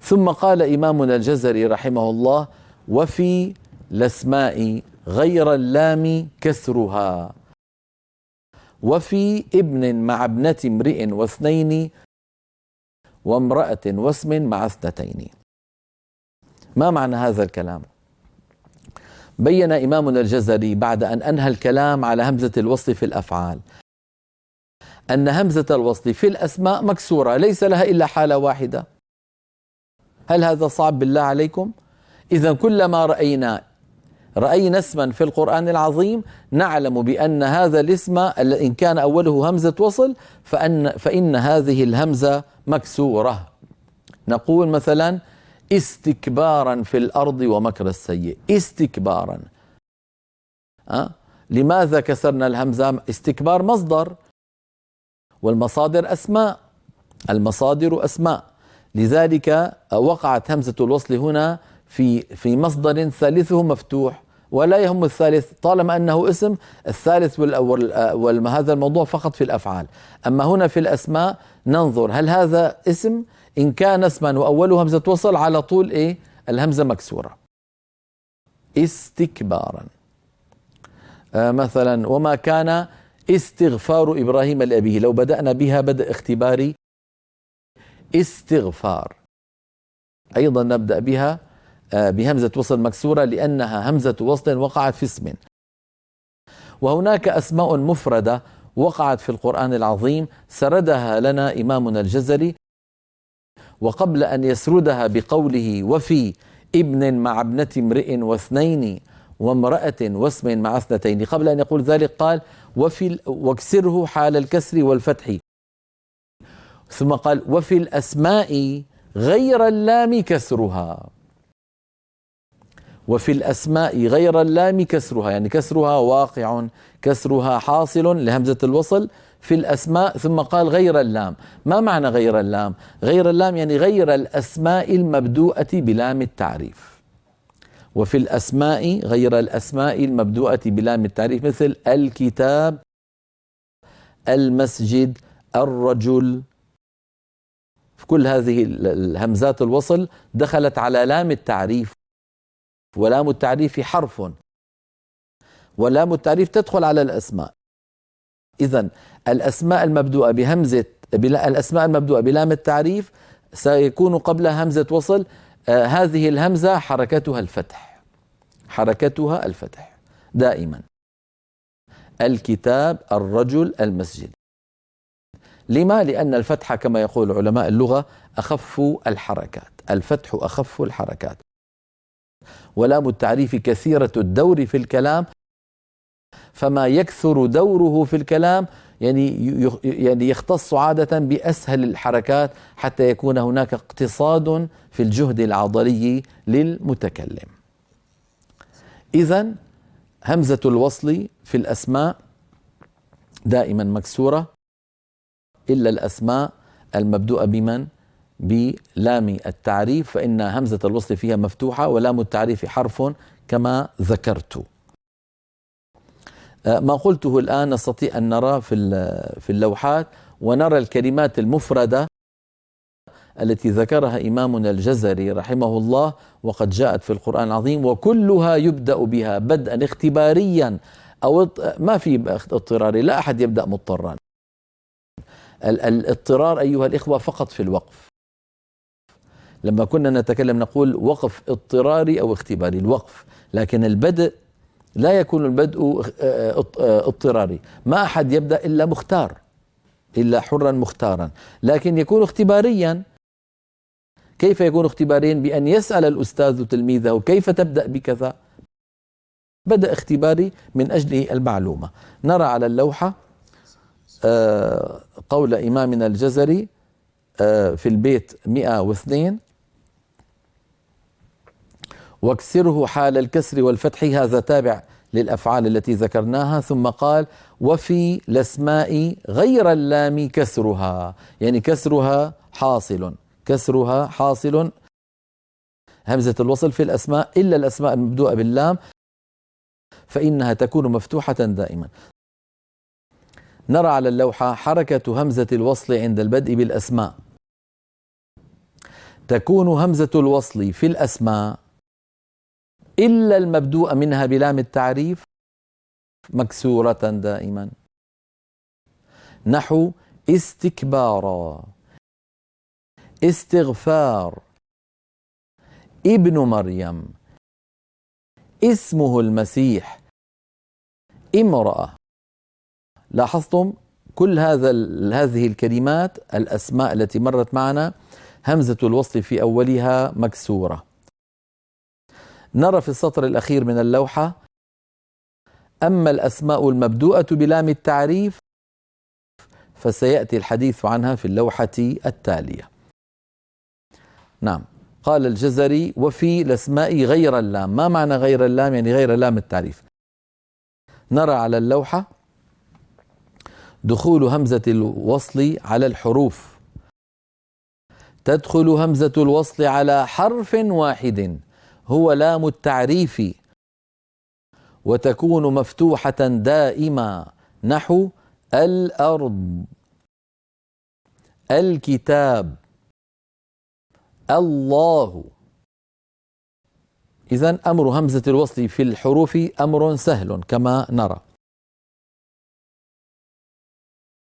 ثم قال إمامنا الجزري رحمه الله: وفي الأسماء غير اللام كسرها، وفي ابن مع ابنة امرئ واثنين، وامرأة واسم مع اثنتين. ما معنى هذا الكلام؟ بين إمامنا الجزري بعد أن أنهى الكلام على همزة الوصل في الأفعال أن همزة الوصل في الأسماء مكسورة ليس لها إلا حالة واحدة. هل هذا صعب بالله عليكم؟ إذا كلما رأينا اسما في القرآن العظيم نعلم بأن هذا الاسم إن كان أوله همزة وصل فإن هذه الهمزة مكسورة. نقول مثلا: استكبارا في الأرض ومكر السيء. استكبارا، لماذا كسرنا الهمزة؟ استكبار مصدر، والمصادر أسماء، المصادر أسماء، لذلك وقعت همزة الوصل هنا في مصدر ثالثه مفتوح، ولا يهم الثالث طالما أنه اسم. الثالث هذا الموضوع فقط في الأفعال. أما هنا في الأسماء ننظر هل هذا اسم، إن كان اسما وأوله همزة وصل على طول الهمزة مكسورة. استكبارا. مثلا: وما كان استغفار إبراهيم لأبيه، لو بدأنا بها بدء اختباري استغفار، أيضا نبدأ بها بهمزة وصل مكسورة لأنها همزة وصل وقعت في اسم. وهناك أسماء مفردة وقعت في القرآن العظيم سردها لنا إمامنا الجزري، وقبل أن يسردها بقوله: وفي ابن مع ابنة امرئ واثنين وامرأة واسم مع اثنتين، قبل أن يقول ذلك قال: واكسره حال الكسر والفتح، ثم قال: وفي الأسماء غير اللام كسرها. وفي الأسماء غير اللام كسرها، يعني كسرها واقع، كسرها حاصل لهمزة الوصل في الأسماء. ثم قال: غير اللام. ما معنى غير اللام؟ غير اللام يعني غير الأسماء المبدوءة بلام التعريف. وفي الأسماء غير الأسماء المبدوءة بلام التعريف، مثل الكتاب، المسجد، الرجل. في كل هذه الهمزات الوصل دخلت على لام التعريف، ولام التعريف حرف، ولام التعريف تدخل على الأسماء. إذن الأسماء المبدوءة الأسماء المبدوءة بلام التعريف سيكون قبلها همزة وصل. هذه الهمزة حركتها الفتح، حركتها الفتح دائما. الكتاب، الرجل، المسجد. لما؟ لأن الفتح كما يقول علماء اللغة أخف الحركات، الفتح أخف الحركات. ولام التعريف كثيرة الدور في الكلام، فما يكثر دوره في الكلام يعني يختص عادة بأسهل الحركات حتى يكون هناك اقتصاد في الجهد العضلي للمتكلم. إذن همزة الوصل في الأسماء دائما مكسورة إلا الأسماء المبدوءة بلام التعريف، فإن همزة الوصل فيها مفتوحة، ولام التعريف حرف كما ذكرت. ما قلته الآن نستطيع أن نرى في اللوحات، ونرى الكلمات المفردة التي ذكرها إمامنا الجزري رحمه الله وقد جاءت في القرآن العظيم، وكلها يبدأ بها بدءا اختباريا أو ما في اضطراري. لا أحد يبدأ مضطرا. الاضطرار أيها الإخوة فقط في الوقف. لما كنا نتكلم نقول وقف اضطراري أو اختباري، الوقف، لكن البدء لا يكون البدء اضطراري. ما أحد يبدأ إلا مختار، إلا حرا مختارا، لكن يكون اختباريا. كيف يكون اختباريا؟ بأن يسأل الأستاذ تلميذه: كيف تبدأ بكذا؟ بدأ اختباري من أجل المعلومة. نرى على اللوحة قول إمامنا الجزري في البيت 102: واكسره حال الكسر والفتح. هذا تابع للأفعال التي ذكرناها. ثم قال: وفي الأسماء غير اللام كسرها، يعني كسرها حاصل، كسرها حاصل همزة الوصل في الأسماء إلا الأسماء المبدوءة باللام فإنها تكون مفتوحة دائما. نرى على اللوحة حركة همزة الوصل عند البدء بالأسماء. تكون همزة الوصل في الأسماء إلا المبدوء منها بلام التعريف مكسورة دائما، نحو استكبارا، استغفار، ابن مريم، اسمه المسيح، امرأة. لاحظتم كل هذه الكلمات الأسماء التي مرت معنا همزة الوصل في أولها مكسورة. نرى في السطر الأخير من اللوحة: أما الأسماء المبدوءة بلام التعريف فسيأتي الحديث عنها في اللوحة التالية. نعم، قال الجزري: وفي الأسماء غير اللام. ما معنى غير اللام؟ يعني غير لام التعريف. نرى على اللوحة دخول همزة الوصل على الحروف. تدخل همزة الوصل على حرف واحد هو لام التعريف، وتكون مفتوحة دائما، نحو الأرض، الكتاب، الله. إذن أمر همزة الوصل في الحروف أمر سهل كما نرى.